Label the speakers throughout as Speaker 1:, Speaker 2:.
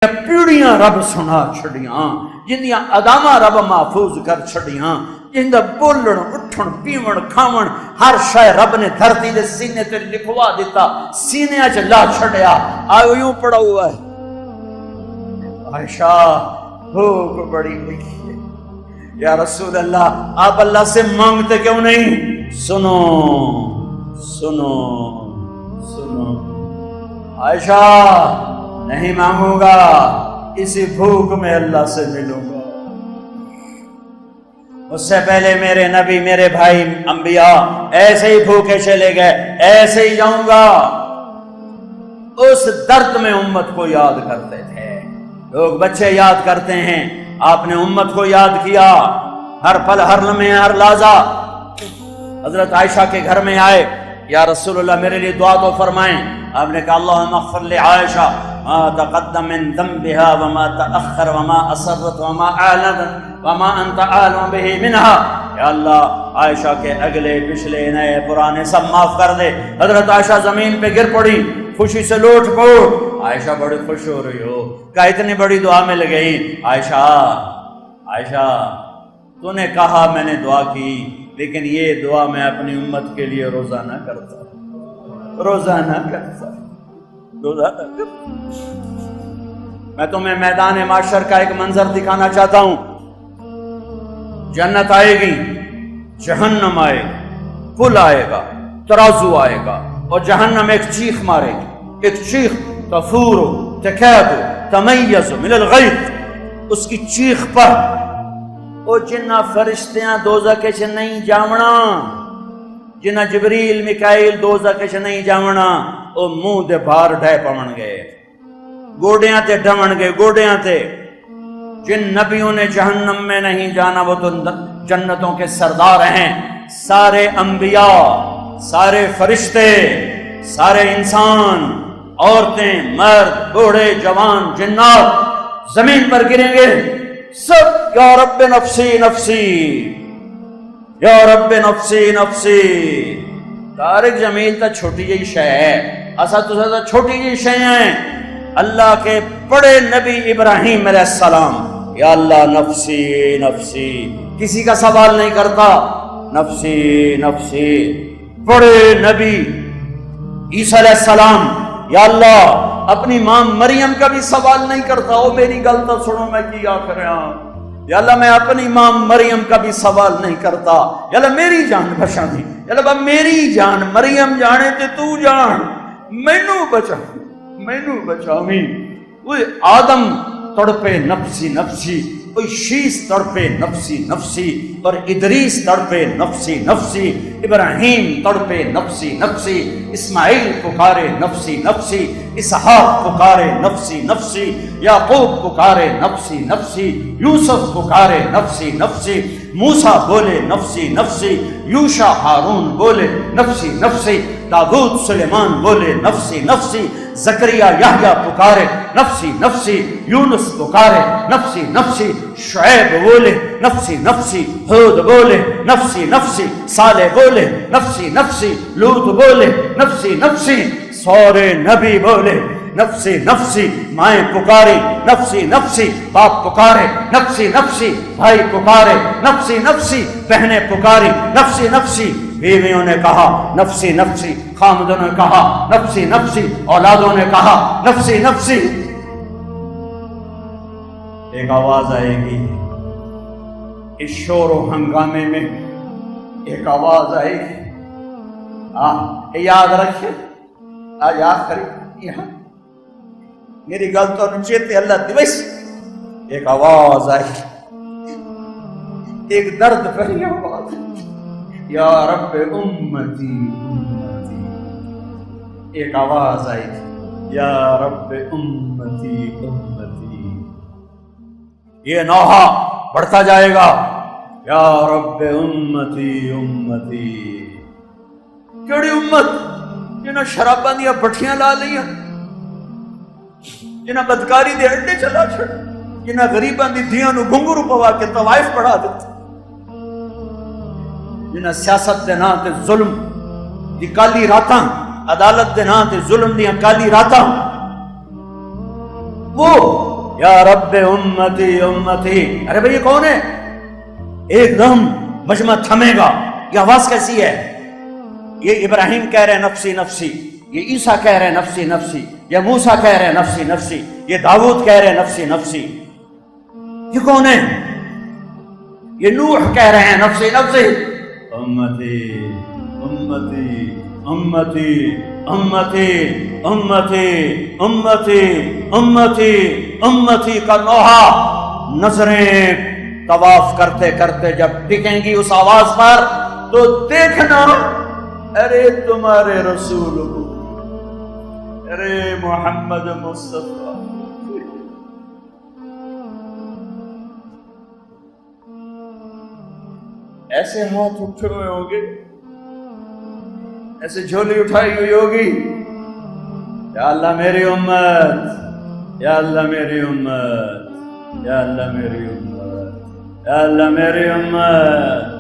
Speaker 1: پیڑیاں رب سنا چھڑیاں، جندیاں اداماں رب محفوظ کر چھڑیاں، جندہ بولن اٹھن پیون کھاون ہر شے رب نے دھرتی دے سینے تے لکھوا دیتا، سینے اچ لا چھڑیا۔ آئیو یوں پڑا ہوا ہے عائشہ بھوک بڑی ہوئی ہے، یا رسول اللہ آپ اللہ سے مانگتے کیوں نہیں؟ سنو سنو سنو عائشہ نہیں مانگوں گا، اسی بھوک میں اللہ سے ملوں گا۔ اس سے پہلے میرے نبی میرے بھائی انبیاء ایسے ہی بھوکے چلے گئے، ایسے ہی جاؤں گا۔ اس درد میں امت کو یاد کرتے تھے، لوگ بچے یاد کرتے ہیں، آپ نے امت کو یاد کیا، ہر پل ہر لمحے ہر لحظہ۔ حضرت عائشہ کے گھر میں آئے، یا رسول اللہ میرے لیے دعا تو فرمائیں۔ آپ نے کہا اللہم اغفر لعائشہ ما تقدم من ذنبها وما تأخر وما اسرت وما اعلنت وما انت عالم به منها، یا اللہ عائشہ کے اگلے پچھلے نئے پرانے سب معاف کر دے۔ حضرت عائشہ زمین پہ گر پڑی، خوشی سے لوٹ پوٹ۔ عائشہ بڑی خوش ہو رہی ہو، کہا اتنی بڑی دعا مل گئی۔ عائشہ عائشہ تو نے کہا میں نے دعا کی، لیکن یہ دعا میں اپنی امت کے لیے روزانہ کرتا، روزانہ کرتا، روزانہ کرتا۔ میں تمہیں میدان معاشر کا ایک منظر دکھانا چاہتا ہوں۔ جنت آئے گی، جہنم آئے گی، پل آئے گا، ترازو آئے گا، اور جہنم ایک چیخ مارے گی، ایک چیخ تفور تکاد تمیز من الغیظ۔ اس کی چیخ پر او جنہ فرشتیاں دوزخ چ نہیں جاونا، جنہ جبریل میکائیل دوزخ چ نہیں جاونا، او منہ دے باہر ڈھے پون گئے، گوڑیاں تے ڈھون گئے، گوڑیاں تے۔ جن نبیوں نے جہنم میں نہیں جانا وہ تو جنتوں کے سردار ہیں۔ سارے انبیاء، سارے فرشتے، سارے انسان، عورتیں، مرد، بوڑھے، جوان، جنات زمین پر گریں گے، سب یا رب نفسی نفسی، یا رب نفسی نفسی۔ طارق جمیل تا چھوٹی جی شے ہے، اسا تو زیادہ چھوٹی جی شے ہیں۔ اللہ کے بڑے نبی ابراہیم علیہ السلام، یا اللہ نفسی نفسی، کسی کا سوال نہیں کرتا، نفسی نفسی۔ بڑے نبی عیسیٰ علیہ السلام، یا اللہ اپنی ماں مریم کا بھی سوال نہیں کرتا، او میری گل تو سنو میں کیا کراں، یا اللہ میں اپنی ماں مریم کا بھی سوال نہیں کرتا، یا اللہ میری جان بچا دی، یا اللہ میری جان مریم جانے تے تو جان، مینوں بچا، مینوں بچاویں۔ وہ آدم تڑپے نفسی نفسی، وہ شیس تڑپے نفسی نفسی، اور ادریس تڑپے نفسی نفسی، ابراہیم تڑپے نفسی نفسی، اسماعیل پکارے نفسی نفسی، اسحاق پکارے نفسی نفسی، یعقوب پکارے نفسی نفسی، یوسف پکارے نفسی نفسی، موسیٰ بولے نفسی نفسی، یوشع ہارون بولے نفسی نفسی، داؤد سلیمان بولے نفسی نفسی، زکریا یحییٰ پکارے نفسی نفسی، یونس پکارے نفسی نفسی، شعیب بولے نفسی نفسی، ہود بولے نفسی نفسی، صالح بولے نفسی نفسی، لوط بولے نفسی نفسی، سارے نبی بولے نفسی نفسی، مائیں پکاری نفسی نفسی، باپ پکارے نفسی نفسی، بھائی پکارے نفسی نفسی، بہنیں پکاری نفسی نفسی، بیویوں نے کہا نفسی نفسی، خامدوں نے کہا نفسی نفسی، اولادوں نے کہا نفسی نفسی۔ ایک آواز آئے گی، اس شور و ہنگامے میں ایک آواز آئے گی، یاد رکھے آج آخری یہاں میری گل تو چیتے اللہ دیوس، ایک آواز آئی، ایک درد بھری آواز، یا رب امتی امتی، ایک آواز آئی، یا رب امتی امتی۔ یہ نوحہ بڑھتا جائے گا، یا رب امتی امتی۔ کیڑی امت؟ جنہاں شراباں دیاں بٹھیاں لا لیاں، جنہاں بدکاری دے اڈے چلا چھڑ، جنہاں غریباں دی دھیاں نو گھنگرو پوا کے طوائف پڑھا دیتا، جنہاں سیاست دے نام تے ظلم دی کالی راتاں، عدالت دے نام تے ظلم دیاں کالی راتاں، وہ یا رب امتی امتی. ارے بھئی یہ کون ہے؟ ایک دم مجمع تھمے گا. یہ آواز کیسی ہے؟ یہ ابراہیم کہہ رہے ہیں نفسی نفسی، یہ عیسیٰ کہہ رہے ہیں نفسی نفسی، یہ موسیٰ کہہ رہے ہیں نفسی نفسی، یہ داؤد کہہ رہے ہیں نفسی نفسی. یہ کون ہے؟ یہ نوح کہہ رہے ہیں نفسی نفسی. امتی امتی امتی امتی امتی امتی امتی امتی کا نوحہ. نظریں طواف کرتے کرتے جب ٹکیں گی اس آواز پر تو دیکھنا، ارے تمہارے رسول، ارے محمد مصطفیٰ. ایسے ہاتھ اٹھے ہوئے ہوں گے، ایسے جھولی اٹھائی ہوئی ہوگی، یا اللہ میری امت، یا اللہ میری امت، یا اللہ میری امت، یا اللہ میری امت.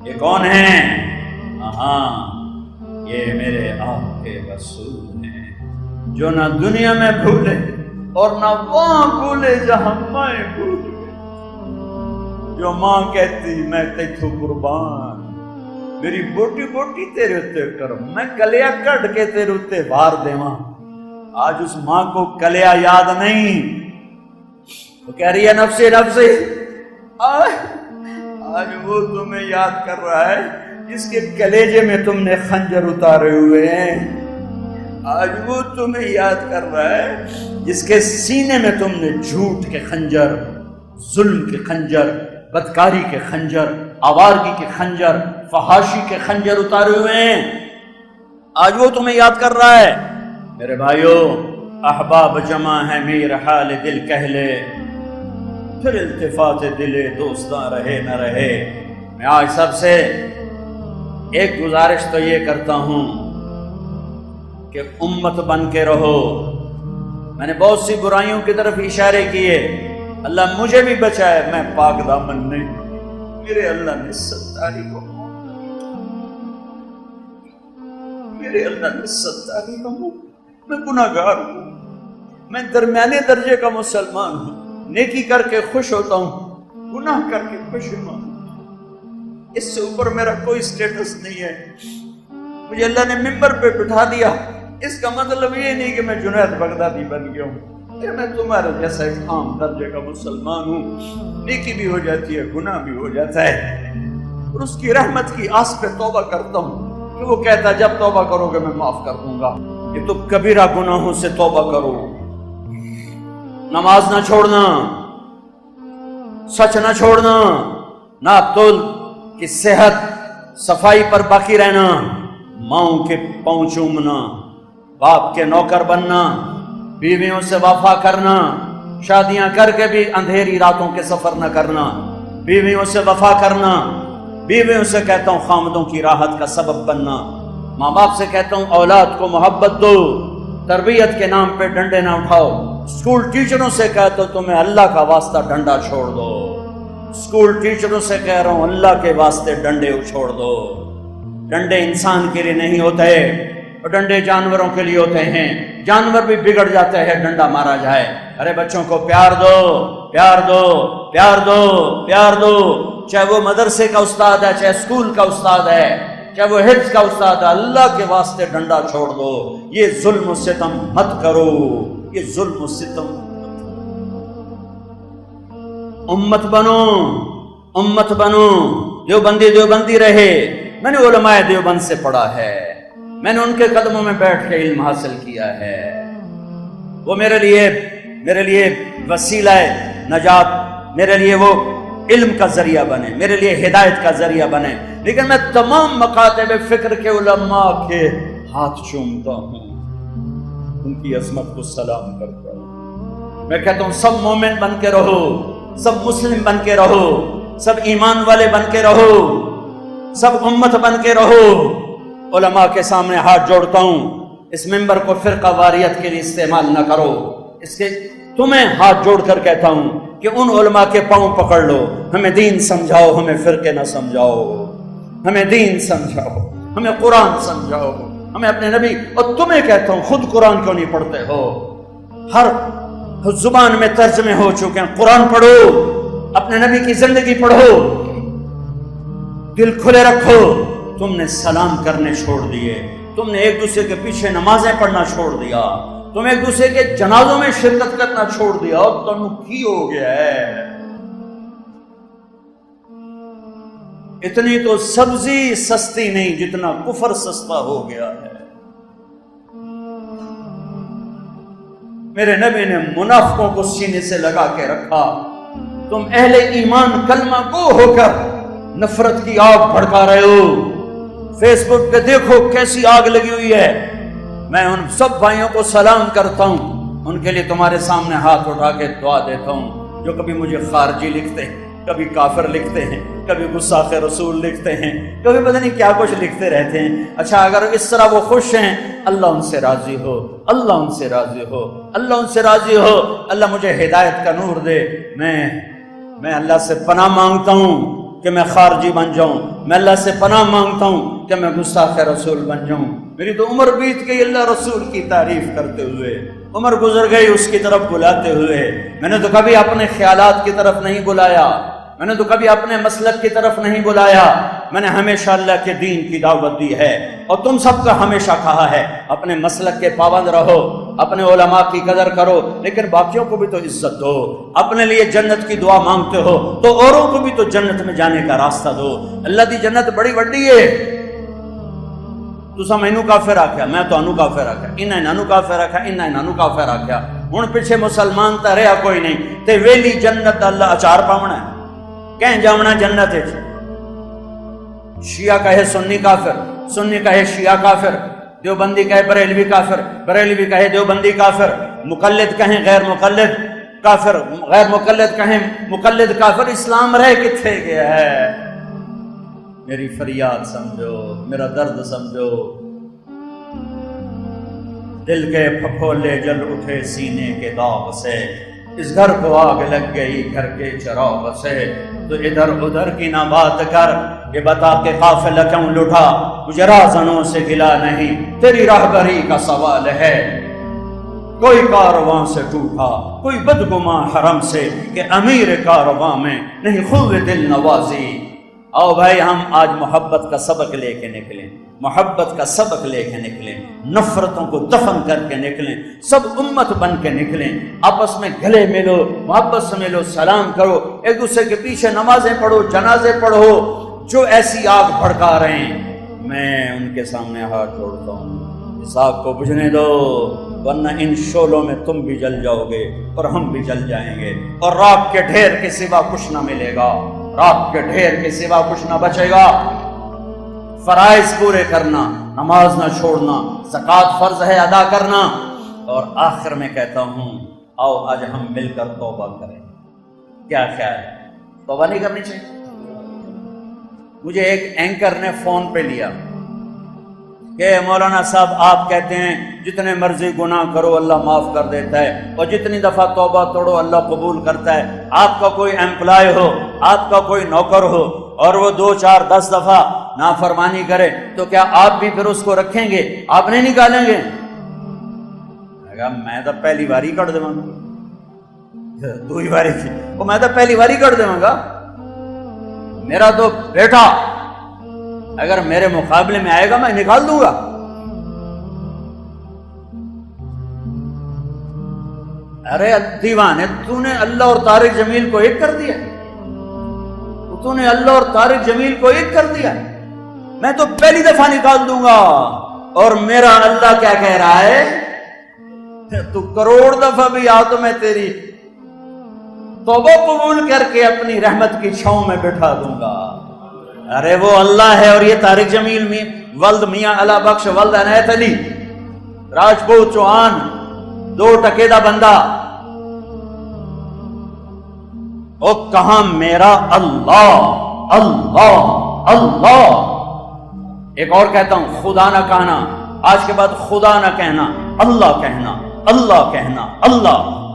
Speaker 1: یہ کون ہیں؟ ہاں یہ میرے آپ کے رسول ہیں، جو نہ دنیا میں بھولے اور نہ وہاں بھولے جہاں مائیں بھولے. جو ماں کہتی میں تیتھو قربان، میری بوٹی بوٹی تیرے اتے کرم، میں کلیا کٹ کے تیرے اتے بار دیواں. آج اس ماں کو کلیا یاد نہیں، وہ کہہ رہی ہے نفسی نفسی. آج وہ تمہیں یاد کر رہا ہے جس کے کلیجے میں تم نے خنجر اتارے ہوئے ہیں. آج وہ تمہیں یاد کر رہا ہے جس کے سینے میں تم نے جھوٹ کے خنجر، ظلم کے خنجر، بدکاری کے خنجر، آوارگی کے خنجر، فحاشی کے خنجر اتارے ہوئے ہیں. آج وہ تمہیں یاد کر رہا ہے. میرے بھائیو، احباب جمع ہے میر حال دل کہہ لے، پھر التفات دلے دوستاں رہے نہ رہے. میں آج سب سے ایک گزارش تو یہ کرتا ہوں کہ امت بن کے رہو. میں نے بہت سی برائیوں کی طرف اشارے کیے، اللہ مجھے بھی بچائے، میں پاک دامن نہیں. میرے اللہ نے ستاری کو، میرے اللہ نے ستاری کو، میں گناہگار ہوں، میں درمیانے درجے کا مسلمان ہوں. نیکی کر کے خوش ہوتا ہوں، گناہ کر کے خوش ہوں. اس سے اوپر میرا کوئی سٹیٹس نہیں ہے. مجھے اللہ نے ممبر پہ بٹھا دیا، اس کا مطلب یہ نہیں کہ میں جنید بغدادی بن گیا ہوں. میں تمہارے جیسا ایک عام درجے کا مسلمان ہوں. نیکی بھی ہو جاتی ہے، گناہ بھی ہو جاتا ہے، اور اس کی رحمت کی آس پہ توبہ کرتا ہوں کہ وہ کہتا ہے جب توبہ کرو گے میں معاف کر دوں گا. کہ تم کبیرہ گناہوں سے توبہ کرو، نماز نہ چھوڑنا، سچ نہ چھوڑنا، ناپ تول کی صحت، صفائی پر باقی رہنا، ماؤں کے پاؤں چومنا، باپ کے نوکر بننا، بیویوں سے وفا کرنا، شادیاں کر کے بھی اندھیری راتوں کے سفر نہ کرنا، بیویوں سے وفا کرنا. بیویوں سے کہتا ہوں خامدوں کی راحت کا سبب بننا. ماں باپ سے کہتا ہوں اولاد کو محبت دو، تربیت کے نام پہ ڈنڈے نہ اٹھاؤ. اسکول ٹیچروں سے کہتا ہوں تمہیں اللہ کا واسطہ ڈنڈا چھوڑ دو. اسکول ٹیچروں سے کہہ رہا ہوں اللہ کے واسطے ڈنڈے چھوڑ دو. ڈنڈے انسان کے لیے نہیں ہوتے، اور ڈنڈے جانوروں کے لیے ہوتے ہیں. جانور بھی بگڑ جاتے ہیں ڈنڈا مارا جائے. ارے بچوں کو پیار دو، پیار دو، پیار دو، پیار دو. چاہے وہ مدرسے کا استاد ہے، چاہے اسکول کا استاد ہے، چاہے وہ حفظ کا استاد ہے، اللہ کے واسطے ڈنڈا چھوڑ دو. یہ ظلم و ستم مت کرو، یہ ظلم و ستم. امت بنو، امت بنو. دیوبندی دیوبندی رہے. میں نے علماء دیوبند سے پڑھا ہے، میں نے ان کے قدموں میں بیٹھ کے علم حاصل کیا ہے. وہ میرے لیے وسیلہ نجات، میرے لیے وہ علم کا ذریعہ بنے، میرے لیے ہدایت کا ذریعہ بنے. لیکن میں تمام مکاتب فکر کے علماء کے ہاتھ چومتا ہوں، ان کی عظمت کو سلام کرتا ہوں. میں کہتا ہوں سب مومن بن کے رہو، سب مسلم بن کے رہو، سب ایمان والے بن کے رہو، سب امت بن کے رہو. علماء کے سامنے ہاتھ جوڑتا ہوں، اس ممبر کو فرقہ واریت کے لیے استعمال نہ کرو. اس کے تمہیں ہاتھ جوڑ کر کہتا ہوں کہ ان علماء کے پاؤں پکڑ لو. ہمیں دین سمجھاؤ، ہمیں فرقے نہ سمجھاؤ. ہمیں دین سمجھاؤ، ہمیں قرآن سمجھاؤ، ہمیں اپنے نبی. اور تمہیں کہتا ہوں خود قرآن کیوں نہیں پڑھتے ہو؟ زبان میں ترجمے ہو چکے ہیں. قرآن پڑھو، اپنے نبی کی زندگی پڑھو، دل کھلے رکھو. تم نے سلام کرنے چھوڑ دیے، تم نے ایک دوسرے کے پیچھے نمازیں پڑھنا چھوڑ دیا، تم ایک دوسرے کے جنازوں میں شرکت کرنا چھوڑ دیا. اور تم کی ہو گیا ہے؟ اتنی تو سبزی سستی نہیں جتنا کفر سستا ہو گیا ہے. میرے نبی نے منافقوں کو سینے سے لگا کے رکھا. تم اہل ایمان کلمہ گو ہو کر نفرت کی آگ بھڑکا رہے ہو. فیس بک پہ دیکھو کیسی آگ لگی ہوئی ہے. میں ان سب بھائیوں کو سلام کرتا ہوں، ان کے لیے تمہارے سامنے ہاتھ اٹھا کے دعا دیتا ہوں جو کبھی مجھے خارجی لکھتے ہیں، کبھی کافر لکھتے ہیں، کبھی گستاخ رسول لکھتے ہیں، کبھی پتہ نہیں کیا کچھ لکھتے رہتے ہیں. اچھا اگر اس طرح وہ خوش ہیں، اللہ ان سے راضی ہو، اللہ ان سے راضی ہو، اللہ ان سے راضی ہو. اللہ مجھے ہدایت کا نور دے. میں اللہ سے پناہ مانگتا ہوں کہ میں خارجی بن جاؤں. میں اللہ سے پناہ مانگتا ہوں کہ میں گستاخ رسول بن جاؤں. میری تو عمر بیت گئی اللہ رسول کی تعریف کرتے ہوئے، عمر گزر گئی اس کی طرف بلاتے ہوئے. میں نے تو کبھی اپنے خیالات کی طرف نہیں بلایا، میں نے تو کبھی اپنے مسلک کی طرف نہیں بلایا. میں نے ہمیشہ اللہ کے دین کی دعوت دی ہے، اور تم سب کا ہمیشہ کہا ہے اپنے مسلک کے پابند رہو، اپنے علماء کی قدر کرو، لیکن باقیوں کو بھی تو عزت دو. اپنے لیے جنت کی دعا مانگتے ہو تو اوروں کو بھی تو جنت میں جانے کا راستہ دو. اللہ دی جنت بڑی وڈی ہے. تسا مینوں کافر آکھیا، میں تو انو کافر آکھیا، انہاں کافر آکھیا، انہاں کافر آکھیا. ہن پیچھے مسلمان تا رہیا کوئی نہیں تے ویلی جنت اللہ اچار پاونا ہے. کہیں جاونا جنت ہے. شیعہ کہے سنی کافر، سنی کہے شیعہ کافر، دیوبندی کہے بریلوی کافر، بریلوی کہے دیوبندی کافر، مقلد کہیں غیر مقلد کافر، غیر مقلد کہیں مقلد کافر. اسلام رہ کتنے گیا ہے؟ میری فریاد سمجھو، میرا درد سمجھو. دل کے پھپھولے جل اٹھے سینے کے داغ سے، اس گھر کو آگ لگ گئی گھر کے چراغ سے. تو ادھر ادھر کی نہ بات کر، یہ بتا کہ قافلہ کیوں لٹا، مجھے راہزنوں سے گلا نہیں، تیری راہبری کا سوال ہے. کوئی کارواں سے ٹوٹا، کوئی بدگماں حرم سے، کہ امیر کارواں میں نہیں خوب دل نوازی. آؤ بھائی ہم آج محبت کا سبق لے کے نکلیں، محبت کا سبق لے کے نکلیں، نفرتوں کو دفن کر کے نکلیں، سب امت بن کے نکلیں. آپس میں گلے ملو، محبت سے ملو، سلام کرو، ایک دوسرے کے پیچھے نمازیں پڑھو، جنازے پڑھو. جو ایسی آگ بھڑکا رہے ہیں میں ان کے سامنے ہاتھ جوڑتا ہوں، اس آگ کو بجھنے دو، ورنہ ان شعلوں میں تم بھی جل جاؤ گے اور ہم بھی جل جائیں گے، اور راکھ کے ڈھیر کے سوا کچھ نہ ملے گا، راکھ کے ڈھیر کے سوا کچھ نہ بچے گا. فرائض پورے کرنا، نماز نہ چھوڑنا، زکوٰۃ فرض ہے ادا کرنا. اور آخر میں کہتا ہوں آؤ آج ہم مل کر توبہ کریں. کیا خیال ہے؟ توبہ نہیں کرنی چاہیے؟ مجھے ایک اینکر نے فون پہ لیا کہ مولانا صاحب آپ کہتے ہیں جتنے مرضی گناہ کرو اللہ معاف کر دیتا ہے، اور جتنی دفعہ توبہ توڑو اللہ قبول کرتا ہے. آپ کا کوئی امپلائی ہو، آپ کا کوئی نوکر ہو، اور وہ 2 4 10 دفعہ نافرمانی کرے تو کیا آپ بھی پھر اس کو رکھیں گے؟ آپ نہیں نکالیں گے؟ میں تو پہلی باری کٹ دوں گا، دوئی باری وہ میں تو پہلی باری کٹ دوں گا. میرا تو بیٹا اگر میرے مقابلے میں آئے گا میں نکال دوں گا. ارے دیوانے، تو نے اللہ اور طارق جمیل کو ایک کر دیا، تو نے اللہ اور طارق جمیل کو ایک کر دیا. میں تو پہلی دفعہ نکال دوں گا. اور میرا اللہ کیا کہہ رہا ہے؟ تو کروڑ دفعہ بھی آ تو میں تیری توبہ قبول کر کے اپنی رحمت کی چھاؤں میں بٹھا دوں گا. ارے وہ اللہ ہے، اور یہ طارق جمیل ولد میاں علا بخش ولد عنایت علی راجپوت چوہان 2 ٹکے دا بندہ. او کہاں میرا اللہ اللہ اللہ. ایک اور کہتا ہوں، خدا نہ کہنا، آج کے بعد خدا نہ کہنا، اللہ کہنا، اللہ کہنا.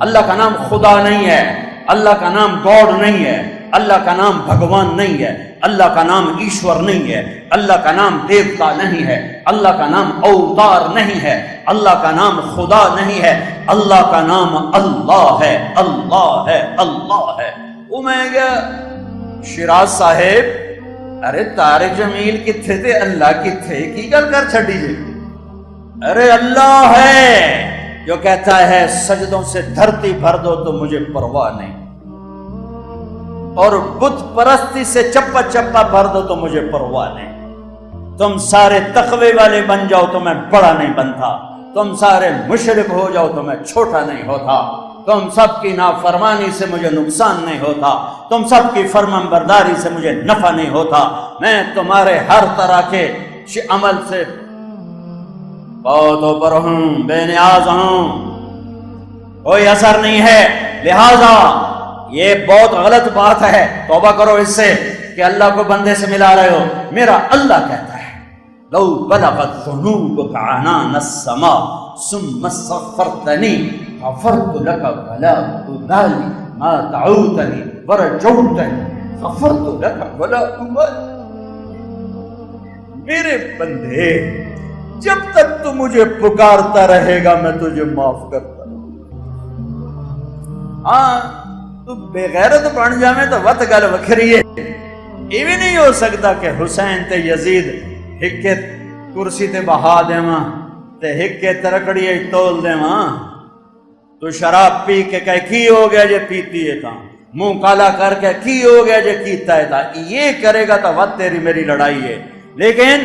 Speaker 1: اللہ کا نام خدا نہیں ہے، اللہ کا نام گاڈ نہیں ہے، اللہ کا نام بھگوان نہیں ہے، اللہ کا نام ایشور نہیں ہے، اللہ کا نام دیوتا نہیں ہے، اللہ کا نام اوتار نہیں ہے، اللہ کا نام خدا نہیں ہے، اللہ کا نام اللہ ہے، اللہ ہے، اللہ ہے۔ وہ میں گیا شیراز صاحب ارے تارے جمیل کتھے تھے، اللہ کتھے کی گل کر چھڑی جی؟ ارے اللہ ہے جو کہتا ہے سجدوں سے دھرتی بھر دو تو مجھے پرواہ نہیں، اور بت پرستی سے چپا چپا بھر دو تو مجھے پرواہ نہیں، تم سارے تقوی والے بن جاؤ تو میں بڑا نہیں بنتا، تم سارے مشرک ہو جاؤ تو میں چھوٹا نہیں ہوتا، تم سب کی نافرمانی سے مجھے نقصان نہیں ہوتا، تم سب کی فرمان برداری سے مجھے نفع نہیں ہوتا، میں تمہارے ہر طرح کے عمل سے بہت اوپر ہوں، بے نیاز ہوں، کوئی اثر نہیں ہے، لہذا یہ بہت غلط بات ہے، توبہ کرو اس سے کہ اللہ کو بندے سے ملا رہے ہو۔ میرا اللہ کہتا ہے لو بلغت ذنوبک عنان السماء ثم استغفرتنی غفرت لك ولا أبالي ما دعوتنی ورجوتنی غفرت لك ولا أبالي۔ میرے بندے جب تک تو مجھے پکارتا رہے گا میں تجھے معاف کرتا رہوں۔ ہاں تو بے غیرت بن جاویں تو وقت گل وکھری ہے، یہ بھی نہیں ہو سکتا کہ حسین تے یزید ہکے کرسی تے بہا دیواں تے ہکے ترکڑی تول دیواں۔ تو شراب پی کے کہے کی ہو گیا جے پیتی ہے تھا، منہ کالا کر کے کی ہو گیا جے کیتا ہے تھا، یہ کرے گا تو وقت تیری میری لڑائی ہے۔ لیکن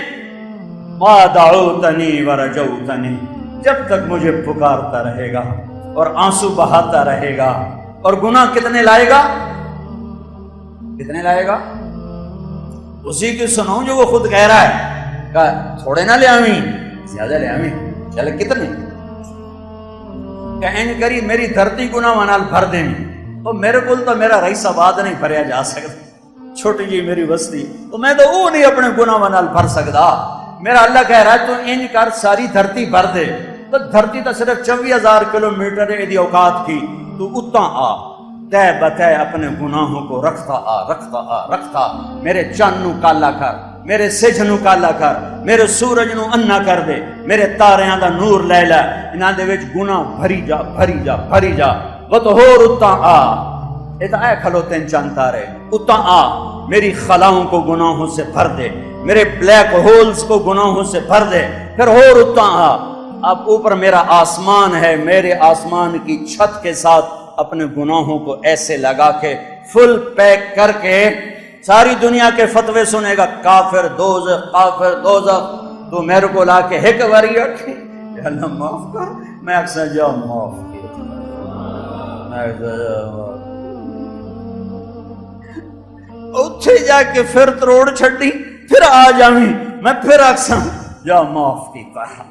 Speaker 1: ما دعوتنی ورجوتنی، جب تک مجھے پکارتا رہے گا اور آنسو بہاتا رہے گا، اور گناہ کتنے لائے گا؟ کتنے لائے گا؟ اسی کی سنو جو وہ خود کہہ رہا ہے، کہا تھوڑے نہ لے آویں، زیادہ لے آویں، چلے کتنے؟ کہ این کری میری دھرتی گناہ منال بھر دیں، تو میرے کل تو میرا رئیس آباد نہیں بھریا جا سکتا، چھوٹی جی میری بستی، تو میں تو وہ نہیں اپنے گناہ منال بھر سکتا۔ میرا اللہ کہہ رہا ہے تو این کر ساری دھرتی بھر دے، تو دھرتی تو صرف 24,000 کلومیٹر ہے دی اوقات کی، تو اتنا آ تے بتے اپنے گناہوں کو رکھتا آ رکھتا آ رکھتا، میرے چاند نو کالا کر، میرے سجھ نو کالا کر، میرے سورج نو انا کر دے، میرے تاریاں دا نور لے لے، انہاں دے وچ گناہ بھری جا بھری جا بھری جا، وہ تو ہور اتا آ، یہ تو اے کھلوتے ہیں چاند تارے، اتا آ میری خلاؤں کو گناہوں سے بھر دے، میرے بلیک ہولز کو گناہوں سے بھر دے، پھر ہور اتا آ۔ اب اوپر میرا آسمان ہے، میرے آسمان کی چھت کے ساتھ اپنے گناہوں کو ایسے لگا کے فل پیک کر کے ساری دنیا کے فتوے سنے گا، کافر دوزخ کافر دوزخ، تو میرے کو لا کے ایک باری رکھے اللہ معاف کر، میں اکثر جا معاف اتھے جا کے پھر تروڑ چھڑی، پھر آ جاویں میں پھر اکثر جا معاف کی کہا،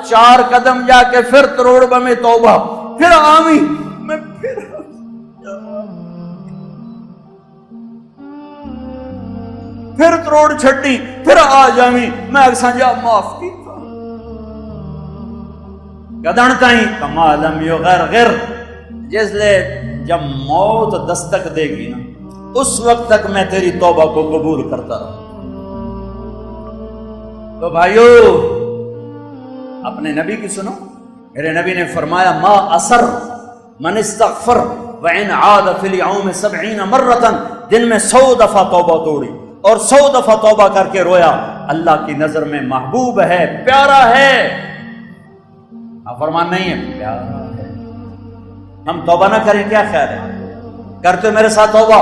Speaker 1: 4 قدم جا کے پھر تروڑ بمیں توبہ، پھر آویں میں پھر تروڑ چھٹی، پھر آ جاویں میں اکثر جا معاف کی گدن تائیں کما لم یغرغر، جس لے جب موت دستک دے گی نا اس وقت تک میں تیری توبہ کو قبول کرتا رہا۔ تو بھائیو اپنے نبی کی سنو، میرے نبی نے فرمایا ما اثر من استغفر وعن عاد فی اليوم 70 مرتن، دن میں 100 دفعہ توبہ توڑی اور 100 دفعہ توبہ کر کے رویا، اللہ کی نظر میں محبوب ہے، پیارا ہے، فرمان نہیں ہے، پیارا ہے۔ ہم توبہ نہ کریں کیا خیال ہے؟ کرتے میرے ساتھ توبہ،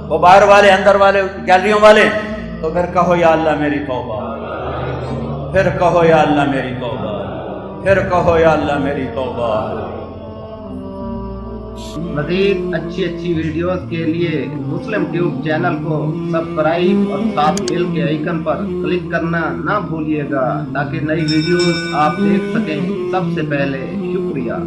Speaker 1: وہ باہر والے اندر والے گیلریوں والے، تو پھر کہو یا اللہ میری توبہ، پھر کہو یا اللہ میری توبہ، پھر کہو یا اللہ میری توبہ۔
Speaker 2: مزید اچھی ویڈیوز کے لیے مسلم ٹیوب چینل کو سبسکرائب اور ساتھ بیل کے آئیکن پر کلک کرنا نہ بھولیے گا تاکہ نئی ویڈیوز آپ دیکھ سکیں سب سے پہلے۔ شکریہ۔